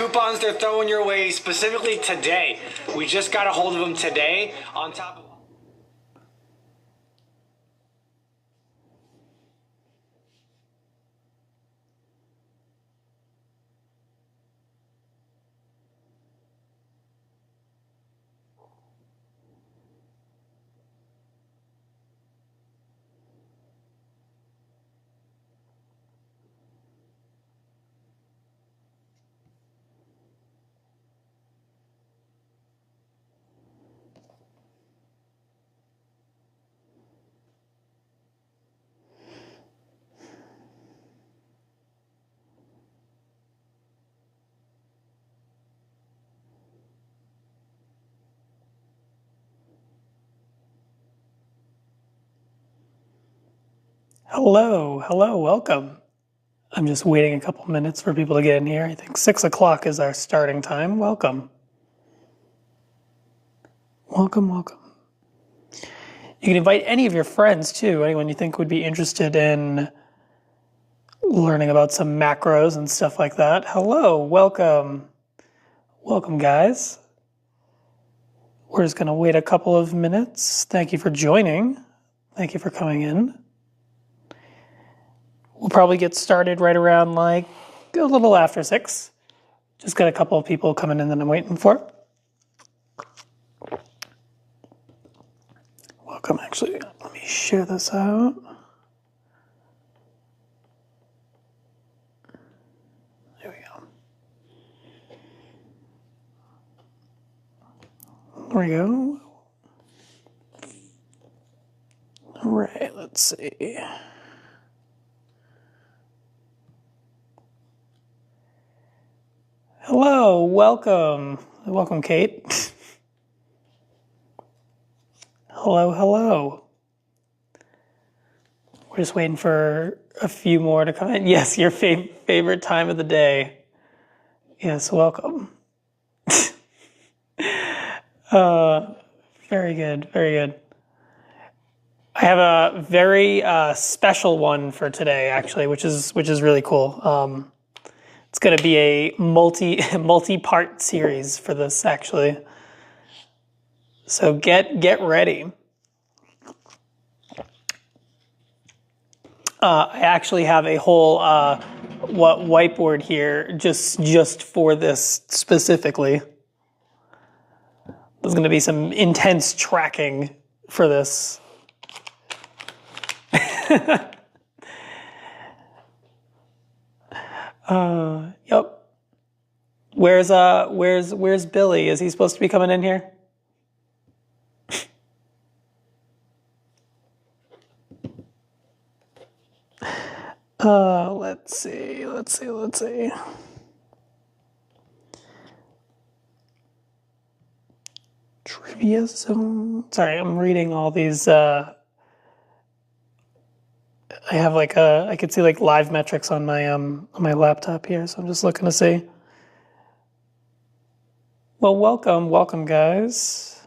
Coupons they're throwing your way specifically today. We just got a hold of them today on top of... Hello, welcome. I'm just waiting a couple minutes for people to get in here. I think 6 o'clock is our starting time. Welcome. Welcome. You can invite any of your friends too, anyone you think would be interested in learning about some macros and stuff like that. Hello, welcome. Welcome, guys. We're just going to wait a couple of minutes. Thank you for joining. Thank you for coming in. We'll probably get started right around like a little after 6. Just got a couple of people coming in that I'm waiting for. Welcome, actually. Let me share this out. There we go. There we go. All right, let's see. Hello, welcome. Welcome, Kate. Hello. We're just waiting for a few more to come in. Yes, your favorite time of the day. Yes, welcome. Very good. I have a very special one for today, actually, which is really cool. It's going to be a multi-part series for this, actually. So get ready. I actually have a whole whiteboard here just for this specifically. There's going to be some intense tracking for this. Yep. Where's Billy? Is he supposed to be coming in here? Let's see. Trivia zone. Sorry, I'm reading all these. I have I could see like live metrics on my laptop here, so I'm just looking to see. Well, welcome, guys.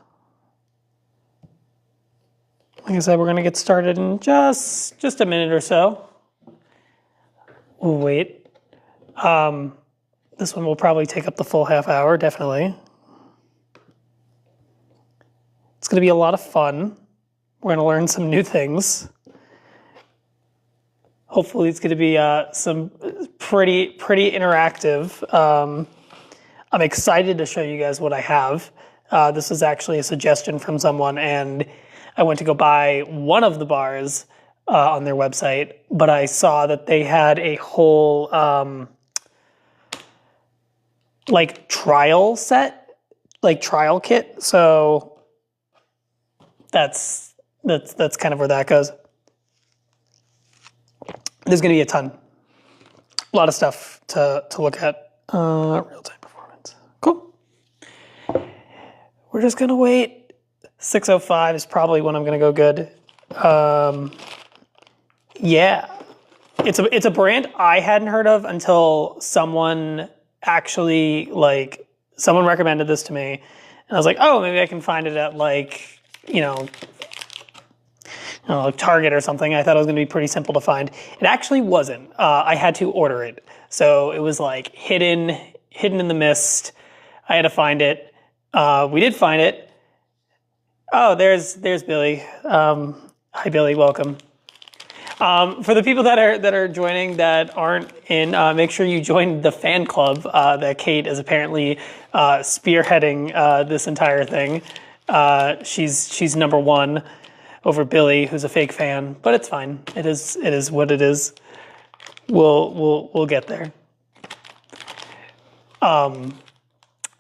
Like I said, we're gonna get started in just a minute or so. We'll wait. This one will probably take up the full half hour, definitely. It's going to be a lot of fun. We're going to learn some new things. Hopefully it's going to be some pretty interactive. I'm excited to show you guys what I have. This is actually a suggestion from someone, and I went to go buy one of the bars on their website, but I saw that they had a whole like trial set, like trial kit. So that's kind of where that goes. There's going to be a lot of stuff to look at. Real-time performance. Cool. We're just going to wait. 6:05 is probably when I'm going to go good. Yeah. It's a brand I hadn't heard of until someone actually, someone recommended this to me. And I was like, oh, maybe I can find it at like Target or something. I thought it was going to be pretty simple to find. It actually wasn't. I had to order it. So it was like hidden in the mist. I had to find it. We did find it. Oh, there's Billy. Hi, Billy. Welcome. For the people that are joining that aren't in, make sure you join the fan club that Kate is apparently spearheading this entire thing. She's number one over Billy, who's a fake fan, but it's fine. It is what it is. We'll get there.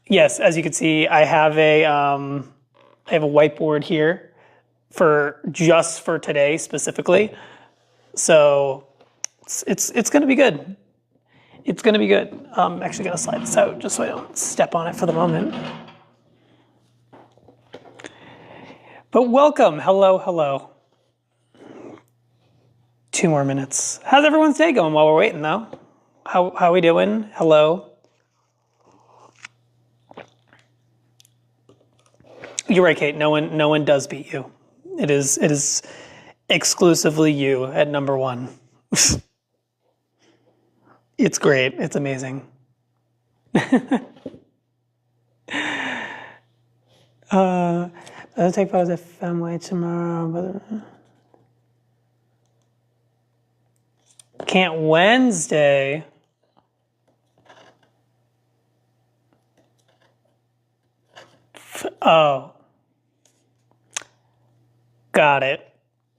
Yes, as you can see, I have a whiteboard here for today specifically. So it's going to be good. It's going to be good. I'm actually going to slide this out just so I don't step on it for the moment. But welcome. Hello. 2 more minutes. How's everyone's day going while we're waiting, though? How we doing? Hello. You're right, Kate. No one does beat you. It is exclusively you at number 1. It's great. It's amazing. I'll take photos at Fenway tomorrow. But can't Wednesday. Oh. Got it.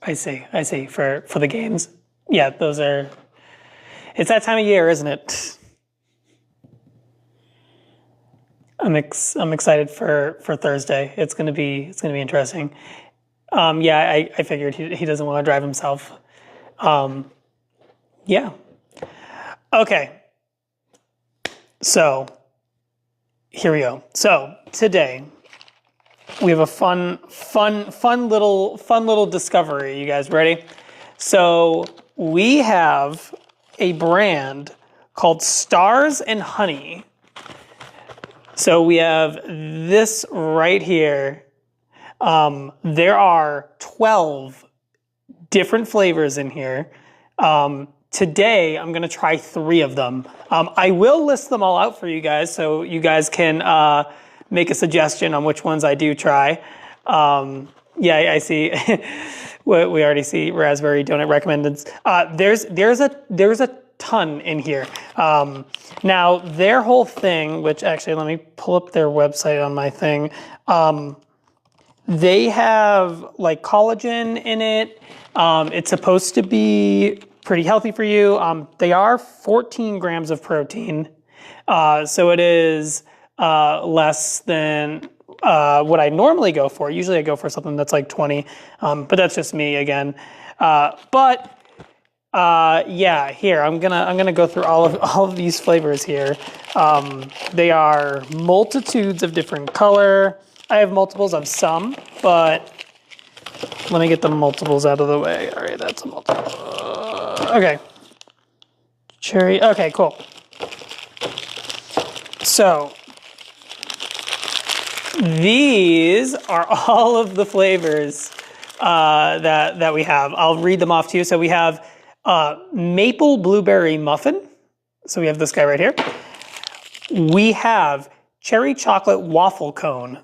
I see. For the games. Yeah, those are... It's that time of year, isn't it? I'm excited for Thursday. It's gonna be interesting. Yeah, I figured he doesn't want to drive himself. Yeah. Okay. So here we go. So today we have a fun little discovery. You guys ready? So we have a brand called Stars and Honey. So we have this right here. There are 12 different flavors in here. Today, I'm going to try 3 of them. I will list them all out for you guys so you guys can make a suggestion on which ones I do try. Yeah, I see. We already see raspberry donut recommended. There's a ton in here. Now, their whole thing, which actually, let me pull up their website on my thing. They have like collagen in it. It's supposed to be pretty healthy for you. They are 14 grams of protein. So it is less than what I normally go for. Usually I go for something that's like 20, but that's just me again. Yeah, here I'm gonna go through all of these flavors here. They are multitudes of different color. I have multiples of some, but let me get the multiples out of the way. All right, that's a multiple. Okay, cherry. Okay, cool. So these are all of the flavors that we have. I'll read them off to you. So we have maple blueberry muffin. So we have this guy right here. We have cherry chocolate waffle cone.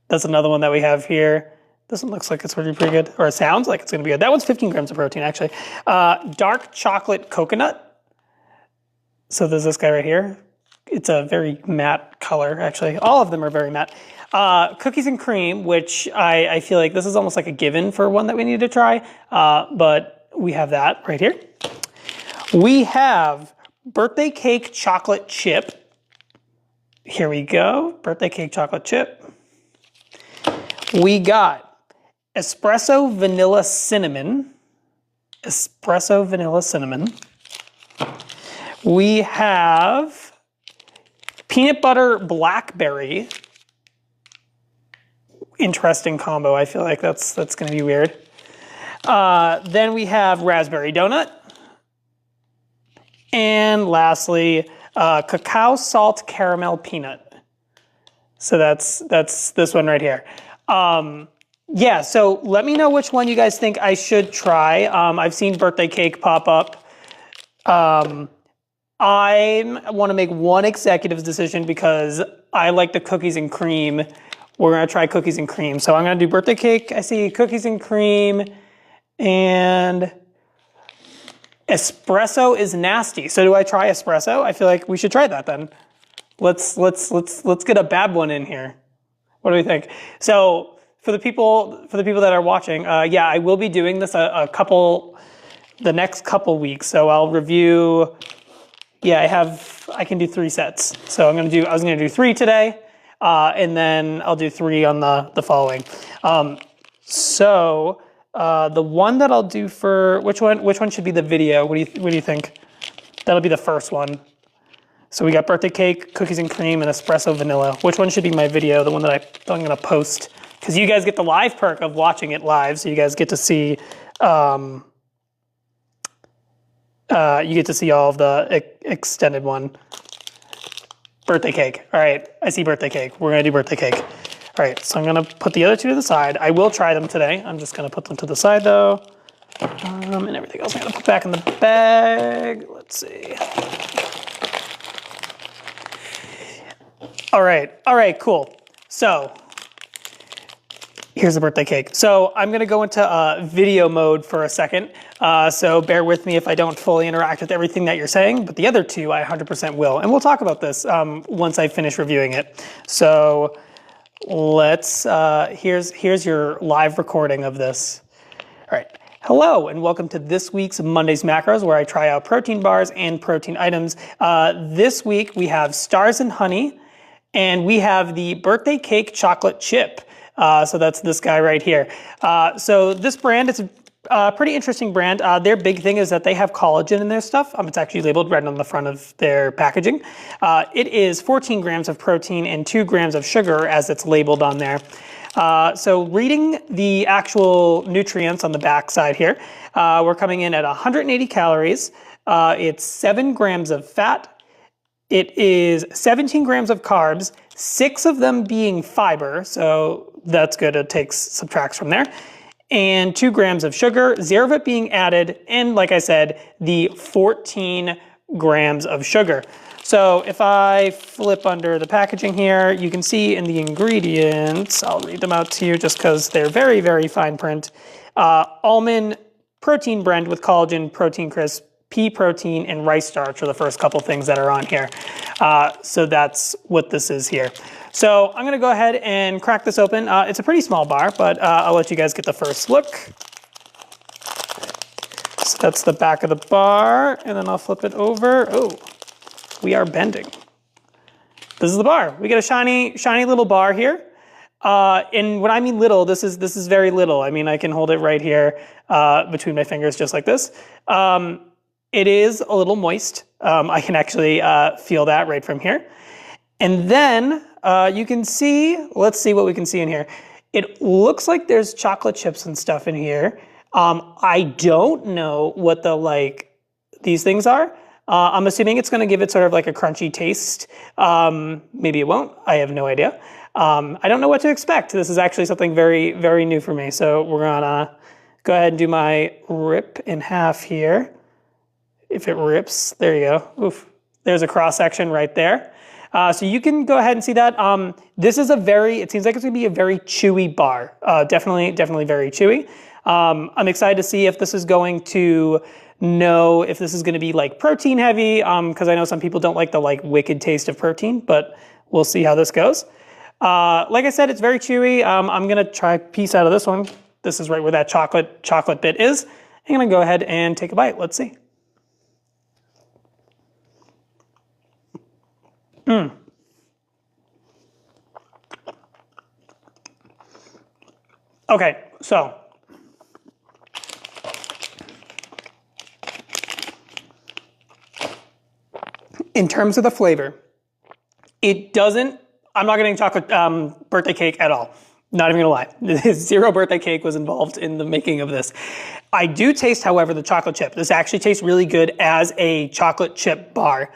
That's another one that we have here. This one looks like it's pretty good, or it sounds like it's gonna be good. That one's 15 grams of protein, actually. Dark chocolate coconut. So there's this guy right here. It's a very matte color, actually. All of them are very matte. Cookies and cream, which I feel like this is almost like a given for one that we need to try, but we have that right here. We have birthday cake chocolate chip. Here we go, birthday cake chocolate chip. We got espresso vanilla cinnamon. Espresso vanilla cinnamon. We have peanut butter blackberry. Interesting combo. I feel like that's gonna be weird. Then we have raspberry donut. And lastly, cacao salt caramel peanut. So that's this one right here. Yeah, so let me know which one you guys think I should try. I've seen birthday cake pop up. I want to make one executive's decision because I like the cookies and cream. We're going to try cookies and cream. So I'm going to do birthday cake. I see cookies and cream and espresso is nasty. So do I try espresso? I feel like we should try that then. Let's get a bad one in here. What do we think? So for the people that are watching, yeah, I will be doing this the next couple weeks. So I'll review. Yeah, I can do 3 sets. So I was gonna do 3 today, and then I'll do 3 on the following. So the one that I'll do for which one should be the video? What do you think? That'll be the first one. So we got birthday cake, cookies and cream, and espresso vanilla. Which one should be my video? The one that I'm gonna post, because you guys get the live perk of watching it live, so you guys get to see you get to see all of the extended one. Birthday cake. All right, I see birthday cake. We're gonna do birthday cake. All right, so I'm gonna put the other two to the side. I will try them today. I'm just gonna put them to the side though. And everything else I'm gonna put back in the bag. Let's see. All right, cool. So here's the birthday cake. So I'm gonna go into video mode for a second. So bear with me if I don't fully interact with everything that you're saying, but the other two I 100% will. And we'll talk about this once I finish reviewing it. So let's, here's your live recording of this. All right. Hello, and welcome to this week's Monday's Macros, where I try out protein bars and protein items. This week we have Stars and Honey, and we have the birthday cake chocolate chip. So that's this guy right here. So this brand is a pretty interesting brand. Their big thing is that they have collagen in their stuff. It's actually labeled right on the front of their packaging. It is 14 grams of protein and 2 grams of sugar as it's labeled on there. So reading the actual nutrients on the back side here, we're coming in at 180 calories. It's 7 grams of fat. It is 17 grams of carbs, 6 of them being fiber, so that's good, it subtracts from there, and 2 grams of sugar, 0 of it being added, and like I said, the 14 grams of sugar. So if I flip under the packaging here, you can see in the ingredients, I'll read them out to you just because they're very, very fine print. Almond protein blend with collagen, protein crisp, pea protein, and rice starch are the first couple things that are on here. So that's what this is here. So I'm gonna go ahead and crack this open. It's a pretty small bar, but I'll let you guys get the first look. So that's the back of the bar, and then I'll flip it over. Oh, we are bending. This is the bar. We get a shiny, shiny little bar here. And when I mean little, this is very little. I mean, I can hold it right here between my fingers just like this. It is a little moist. I can actually feel that right from here. And then you can see, let's see what we can see in here. It looks like there's chocolate chips and stuff in here. I don't know what these things are. I'm assuming it's gonna give it sort of like a crunchy taste. Maybe it won't, I have no idea. I don't know what to expect. This is actually something very, very new for me. So we're gonna go ahead and do my rip in half here. If it rips, there you go. Oof, there's a cross section right there. So you can go ahead and see that. This is it seems like it's gonna be a very chewy bar. Definitely very chewy. I'm excited to see if this is going to know if this is gonna be like protein heavy, because I know some people don't like the wicked taste of protein, but we'll see how this goes. Like I said, it's very chewy. I'm gonna try a piece out of this one. This is right where that chocolate bit is. I'm gonna go ahead and take a bite. Let's see. Okay, so in terms of the flavor, it doesn't, I'm not getting chocolate birthday cake at all. Not even gonna lie. 0 birthday cake was involved in the making of this. I do taste, however, the chocolate chip. This actually tastes really good as a chocolate chip bar.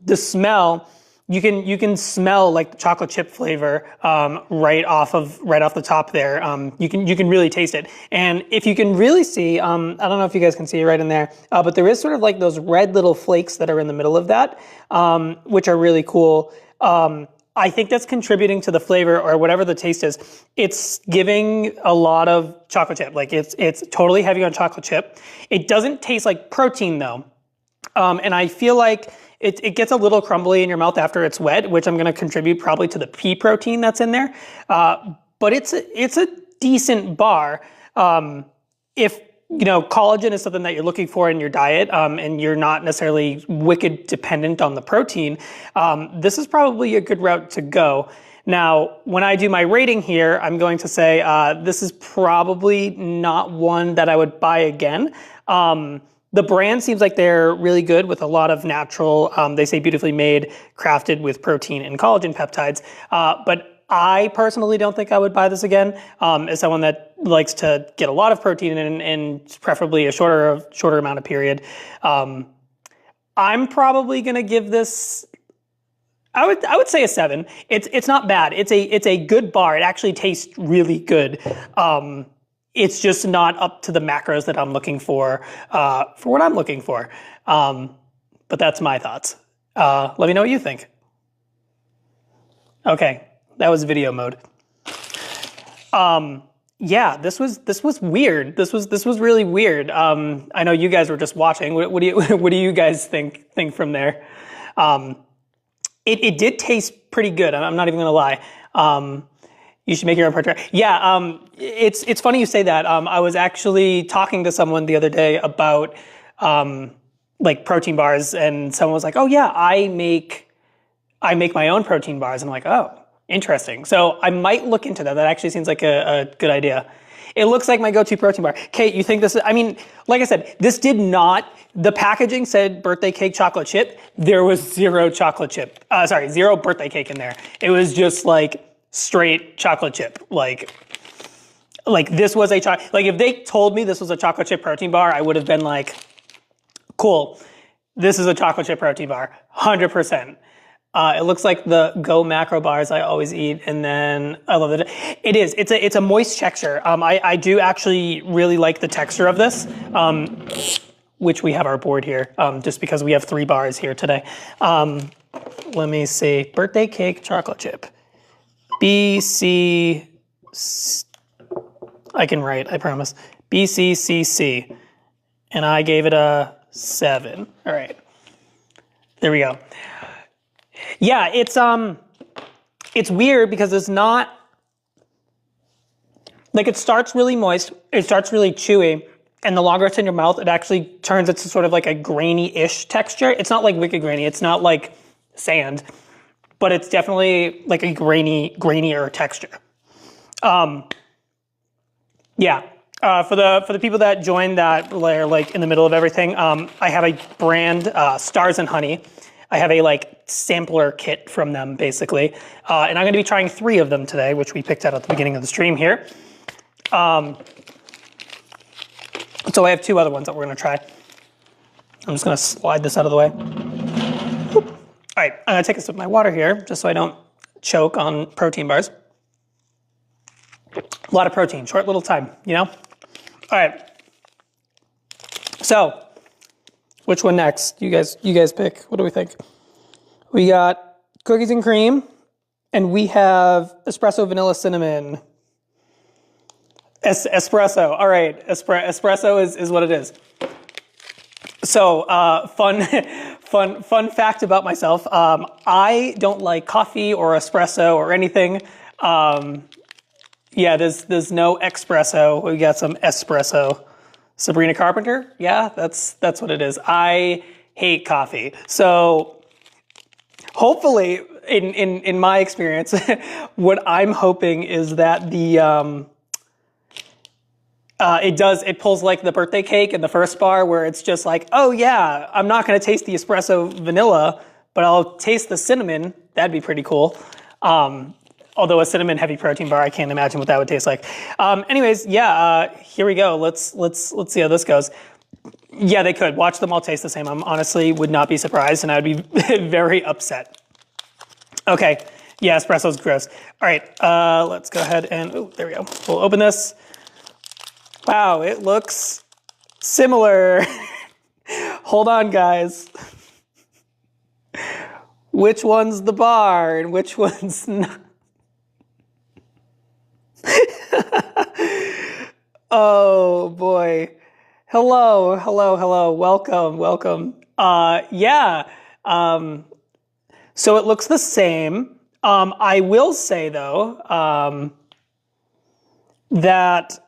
The smell, you can smell like the chocolate chip flavor right off the top there. You can really taste it. And if you can really see, I don't know if you guys can see it right in there, but there is sort of like those red little flakes that are in the middle of that, which are really cool. I think that's contributing to the flavor or whatever the taste is. It's giving a lot of chocolate chip. Like it's totally heavy on chocolate chip. It doesn't taste like protein though. And I feel like it gets a little crumbly in your mouth after it's wet, which I'm gonna contribute probably to the pea protein that's in there. But it's a decent bar. If collagen is something that you're looking for in your diet, and you're not necessarily wicked dependent on the protein, this is probably a good route to go. Now, when I do my rating here, I'm going to say this is probably not one that I would buy again. The brand seems like they're really good with a lot of natural, they say beautifully made, crafted with protein and collagen peptides. But I personally don't think I would buy this again. As someone that likes to get a lot of protein in preferably a shorter amount of period, I'm probably gonna give this. I would say a 7. It's not bad. It's a good bar. It actually tastes really good. It's just not up to the macros that I'm looking for what I'm looking for. But that's my thoughts. Let me know what you think. Okay, that was video mode. Yeah, this was weird. This was really weird. I know you guys were just watching. What do you guys think from there? It did taste pretty good. I'm not even gonna lie. You should make your own portrait. Yeah, it's funny you say that. I was actually talking to someone the other day about like protein bars, and someone was like, "Oh yeah, I make my own protein bars." I'm like, "Oh, interesting." So I might look into that. That actually seems like a good idea. It looks like my go-to protein bar. Kate, you think this is, I mean, like I said, this did not, the packaging said birthday cake chocolate chip. There was zero chocolate chip. Zero birthday cake in there. It was just like straight chocolate chip. Like this was a chocolate, like if they told me this was a chocolate chip protein bar, I would have been like, cool, this is a chocolate chip protein bar, 100%. It looks like the Go macro bars I always eat, and then I love it. It is. It's a moist texture. I do actually really like the texture of this, which we have our board here, just because we have 3 bars here today. Let me see. Birthday cake chocolate chip. BC. I can write, I promise. BCCC. And I gave it a 7. All right. There we go. Yeah, it's weird because it's not, like it starts really moist, it starts really chewy, and the longer it's in your mouth, it actually turns into sort of like a grainy-ish texture. It's not like wicked grainy, it's not like sand, but it's definitely like a grainier texture. Yeah, for the people that joined that are like in the middle of everything, I have a brand, Stars and Honey. I have a like sampler kit from them basically. And I'm gonna be trying 3 of them today, which we picked out at the beginning of the stream here. So I have 2 other ones that we're gonna try. I'm just gonna slide this out of the way. Whoop. All right, I'm gonna take a sip of my water here, just so I don't choke on protein bars. A lot of protein, short little time, you know? All right, so, which one next? You guys pick. What do we think? We got cookies and cream, and we have espresso vanilla cinnamon. Espresso. All right, espresso is what it is. So fun fact about myself. I don't like coffee or espresso or anything. Yeah, there's no espresso. We got some espresso. Sabrina Carpenter, yeah, that's what it is. I hate coffee. So hopefully, in my experience, what I'm hoping is that the it pulls like the birthday cake in the first bar, where it's just like, oh yeah, I'm not gonna taste the espresso vanilla, but I'll taste the cinnamon. That'd be pretty cool. Although a cinnamon heavy protein bar, I can't imagine what that would taste like. Anyways, yeah, here we go. Let's see how this goes. Yeah, they could. Watch them all taste the same. I'm honestly would not be surprised, and I would be very upset. Okay, yeah, espresso's gross. All right, let's go ahead and, oh, there we go. We'll open this. Wow, it looks similar. Hold on, guys. Which one's the bar and which one's not? Oh boy. Hello. Welcome. Yeah. So it looks the same. I will say though, that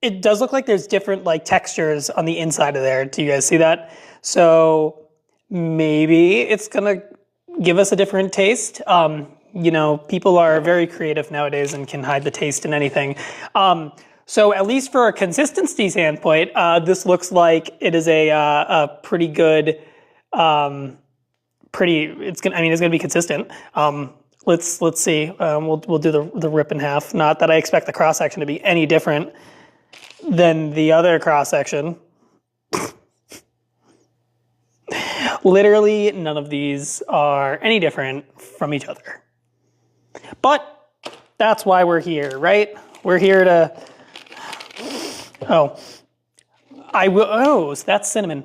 it does look like there's different like textures on the inside of there. Do you guys see that? So maybe it's gonna give us a different taste. You know, people are very creative nowadays and can hide the taste in anything. So at least for a consistency standpoint, this looks like it is a pretty good, it's gonna be consistent. let's see. We'll do the rip in half. Not that I expect the cross section to be any different than the other cross section. Literally none of these are any different from each other. But that's why we're here, right? We're here to. Oh, so that's cinnamon.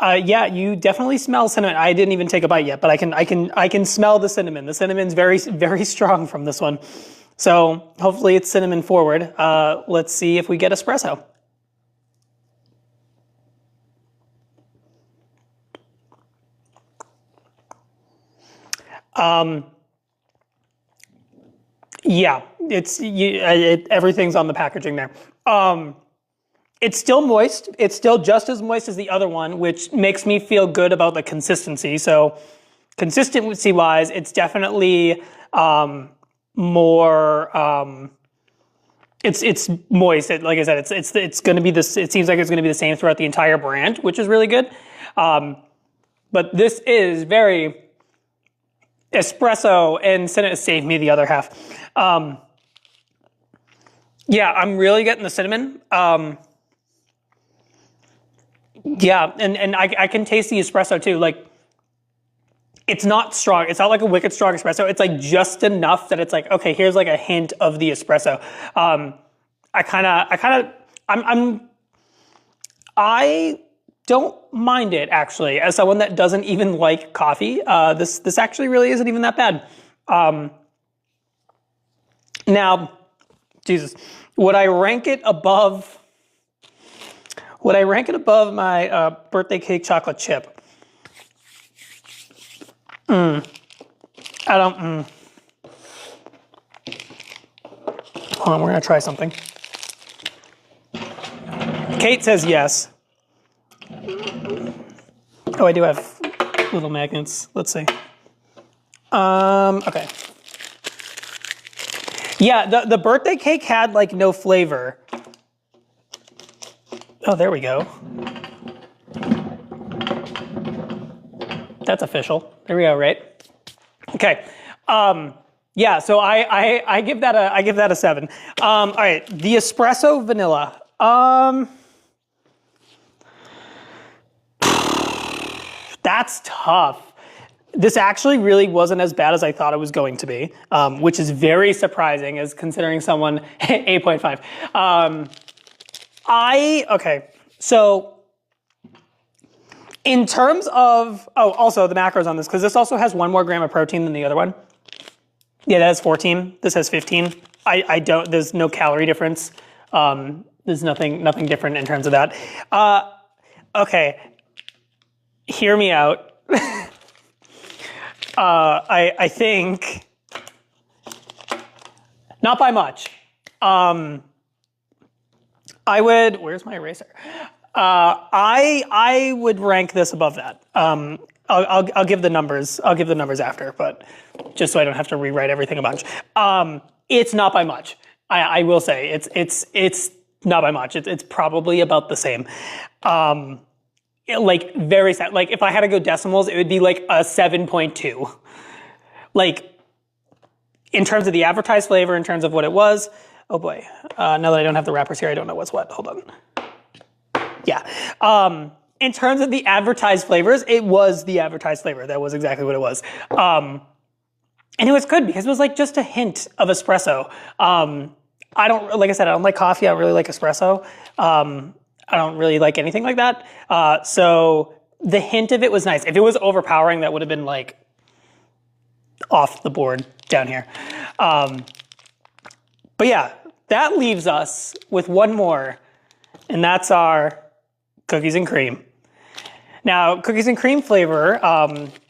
Yeah, you definitely smell cinnamon. I didn't even take a bite yet, but I can smell the cinnamon. The cinnamon's very, very strong from this one. So hopefully it's cinnamon forward. Let's see if we get espresso. Yeah, everything's on the packaging there. It's still moist. It's still just as moist as the other one, which makes me feel good about the consistency. So consistency-wise, it's definitely more. It's moist. Like I said, it's going to be this. It seems like it's going to be the same throughout the entire brand, which is really good. But this is very espresso, and cinnamon saved me the other half. Yeah, I'm really getting the cinnamon. Yeah, and I can taste the espresso too. Like, it's not strong. It's not like a wicked strong espresso. It's like just enough that it's like, okay, here's like a hint of the espresso. I don't mind it, actually, as someone that doesn't even like coffee. This actually really isn't even that bad. Now, Jesus, would I rank it above my birthday cake chocolate chip? I don't. Hold on, we're gonna try something. Kate says yes. Oh, I do have little magnets. Let's see. Okay. Yeah, the birthday cake had like no flavor. Oh, there we go. That's official. There we go, right? Okay. Yeah, so I give that a 7. All right, the espresso vanilla. That's tough. This actually really wasn't as bad as I thought it was going to be, which is very surprising as considering someone 8.5. Okay, so in terms of, also the macros on this, because this also has 1 more gram of protein than the other one. Yeah, that has 14. This has 15. There's no calorie difference. There's nothing different in terms of that. Okay, hear me out. I think not by much. I would. Where's my eraser? I would rank this above that. I'll give the numbers. I'll give the numbers after, but just so I don't have to rewrite everything a bunch. It's not by much. I will say it's not by much. It's probably about the same. Like very sad. Like if I had to go decimals, it would be like a 7.2. Like in terms of the advertised flavor, in terms of what it was. Oh boy. Now that I don't have the wrappers here, I don't know what's what. Hold on. Yeah. In terms of the advertised flavors, it was the advertised flavor. That was exactly what it was. And it was good because it was like just a hint of espresso. Like I said, I don't like coffee. I don't really like espresso. I don't really like anything like that. So the hint of it was nice. If it was overpowering, that would have been like off the board down here. But yeah, that leaves us with one more, and that's our cookies and cream. Now, cookies and cream flavor,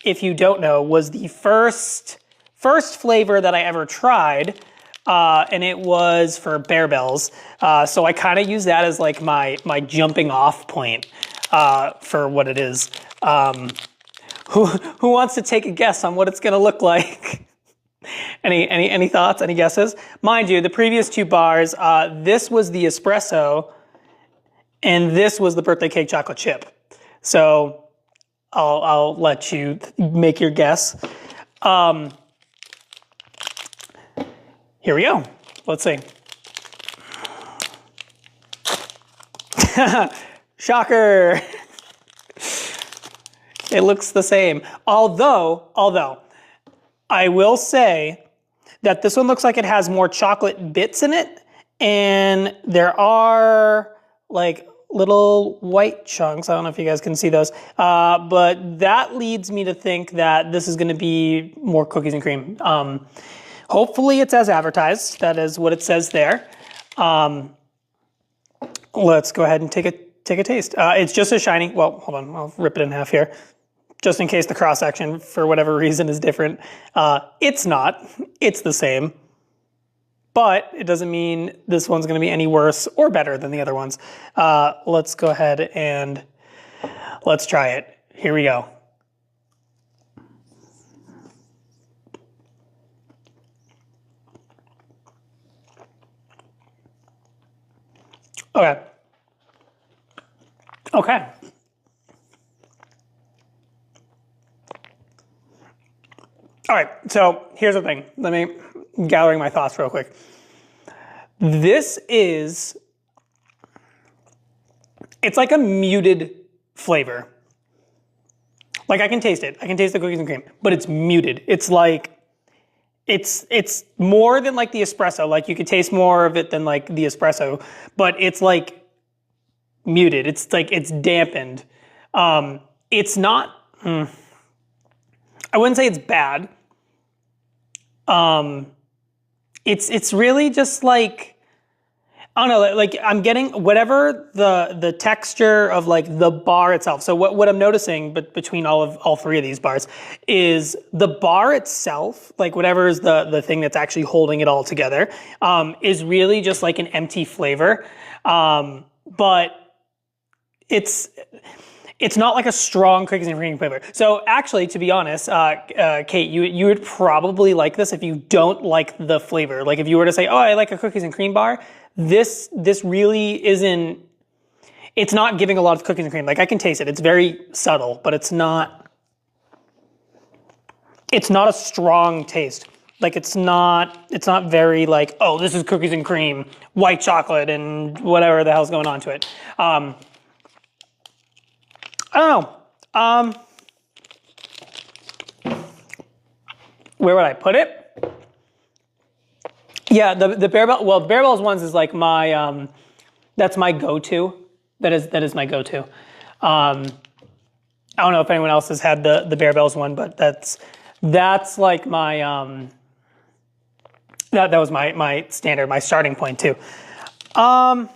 if you don't know, was the first flavor that I ever tried. And it was for Bear Bells. So I kind of use that as like my jumping off point for what it is. Who wants to take a guess on what it's gonna look like? Any thoughts, any guesses? Mind you, the previous 2 bars, this was the espresso and this was the birthday cake chocolate chip. So I'll let you make your guess. here we go. Let's see. Shocker. It looks the same. Although, I will say that this one looks like it has more chocolate bits in it, and there are like little white chunks. I don't know if you guys can see those, but that leads me to think that this is going to be more cookies and cream. Hopefully it's as advertised. That is what it says there. Let's go ahead and take a taste. It's just as shiny. Well, hold on, I'll rip it in half here, just in case the cross section for whatever reason is different. It's not. It's the same. But it doesn't mean this one's going to be any worse or better than the other ones. Let's go ahead and let's try it. Here we go. Okay. Okay. All right, so here's the thing. Let me gathering my thoughts real quick. This is, it's like a muted flavor. Like I can taste it. I can taste the cookies and cream, but it's muted. It's like, it's more than like the espresso. Like you could taste more of it than like the espresso, but it's like muted. It's like, it's dampened. It's not, I wouldn't say it's bad. It's really just like, I don't know, like I'm getting whatever the texture of like the bar itself. So what I'm noticing between all three of these bars is the bar itself, like whatever is the thing that's actually holding it all together, is really just like an empty flavor. But it's not like a strong cookies and cream flavor. So actually, to be honest, Kate, you would probably like this if you don't like the flavor. Like if you were to say, oh, I like a cookies and cream bar, this really isn't, it's not giving a lot of cookies and cream. Like I can taste it. It's very subtle, but it's not a strong taste. Like it's not very like, oh, this is cookies and cream, white chocolate and whatever the hell's going on to it. I don't know. Where would I put it? Yeah, the Barebells. Well, Barebells ones is like my that's my go-to. That is my go-to. I don't know if anyone else has had the Barebells one, but that's like my that was my standard, my starting point too. To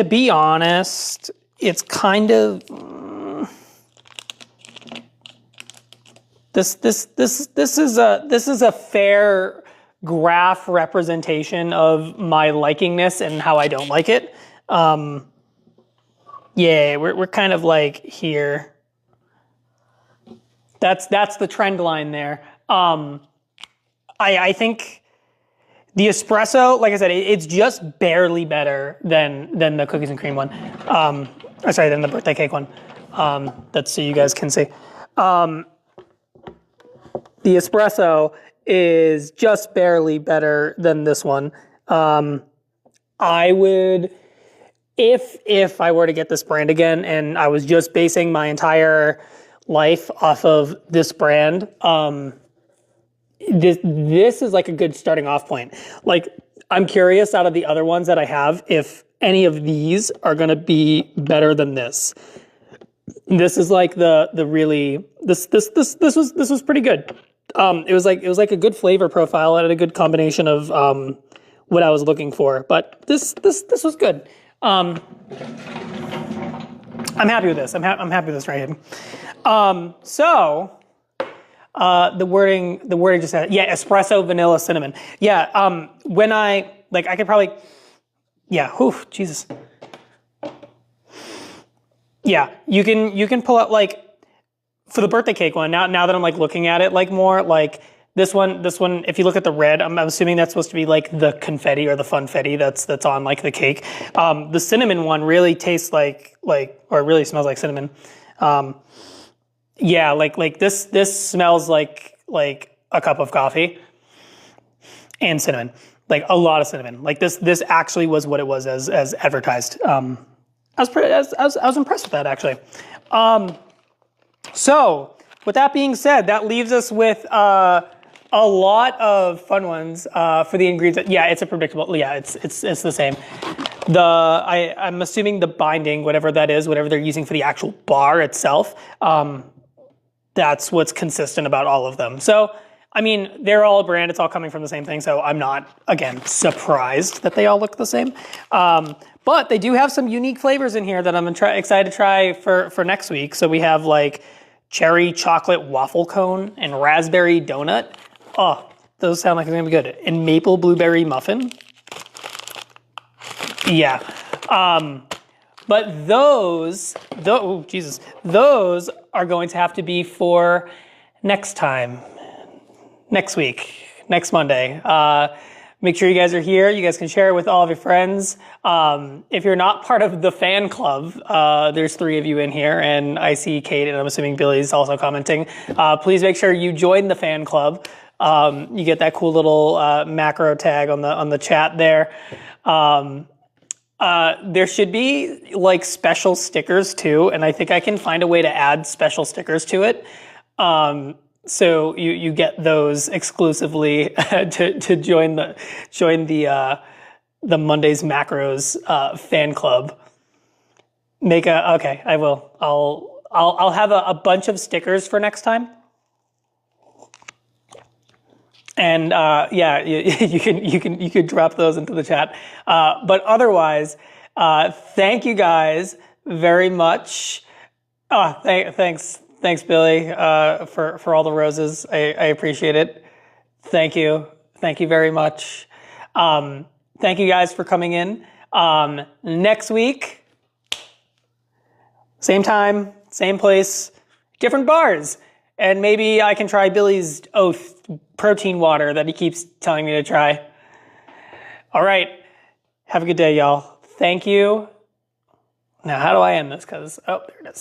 be honest, it's kind of this is a fair graph representation of my likingness and how I don't like it. Yeah, we're kind of like here. That's the trend line there. I think the espresso, like I said, it's just barely better than the cookies and cream one. Sorry, than the birthday cake one. That's so you guys can see. The espresso is just barely better than this one. I would, if I were to get this brand again and I was just basing my entire life off of this brand, this is like a good starting off point. Like, I'm curious out of the other ones that I have, if any of these are gonna be better than this. This is like the really, this was pretty good. It was like a good flavor profile. It had a good combination of what I was looking for, but this was good. I'm happy with this. I'm happy with this right here. So the wording just said, yeah, espresso, vanilla, cinnamon. Yeah. When I could probably, yeah. Whew, Jesus. Yeah, you can pull out like for the birthday cake one. Now that I'm like looking at it like more like this one. If you look at the red, I'm assuming that's supposed to be like the confetti or the funfetti that's on like the cake. The cinnamon one really tastes like or it really smells like cinnamon. Yeah, like this smells like a cup of coffee. and cinnamon, like a lot of cinnamon. Like this actually was what it was as advertised. I was impressed with that actually. So with that being said, that leaves us with a lot of fun ones for the ingredients. Yeah, it's a predictable. Yeah, it's the same. I'm assuming the binding, whatever that is, whatever they're using for the actual bar itself, that's what's consistent about all of them. So, I mean, they're all a brand. It's all coming from the same thing. So I'm not, again, surprised that they all look the same. But they do have some unique flavors in here that I'm excited to try for next week. So we have like cherry chocolate waffle cone and raspberry donut. Oh, those sound like they're gonna be good. And maple blueberry muffin. Yeah. But those are going to have to be for next time. Next week, next Monday. Make sure you guys are here. You guys can share it with all of your friends. If you're not part of the fan club, there's 3 of you in here, and I see Kate, and I'm assuming Billy's also commenting. Please make sure you join the fan club. You get that cool little macro tag on the chat there. There should be like special stickers too, and I think I can find a way to add special stickers to it. So you get those exclusively to join the Mondays Macros fan club. Okay, I will. I'll have a bunch of stickers for next time. And yeah, you could drop those into the chat. But otherwise, thank you guys very much. Thanks, Billy, for all the roses. I appreciate it. Thank you very much. Thank you guys for coming in. Next week, same time, same place, different bars. And maybe I can try Billy's Oath protein water that he keeps telling me to try. All right. Have a good day, y'all. Thank you. Now, how do I end this? Oh, there it is.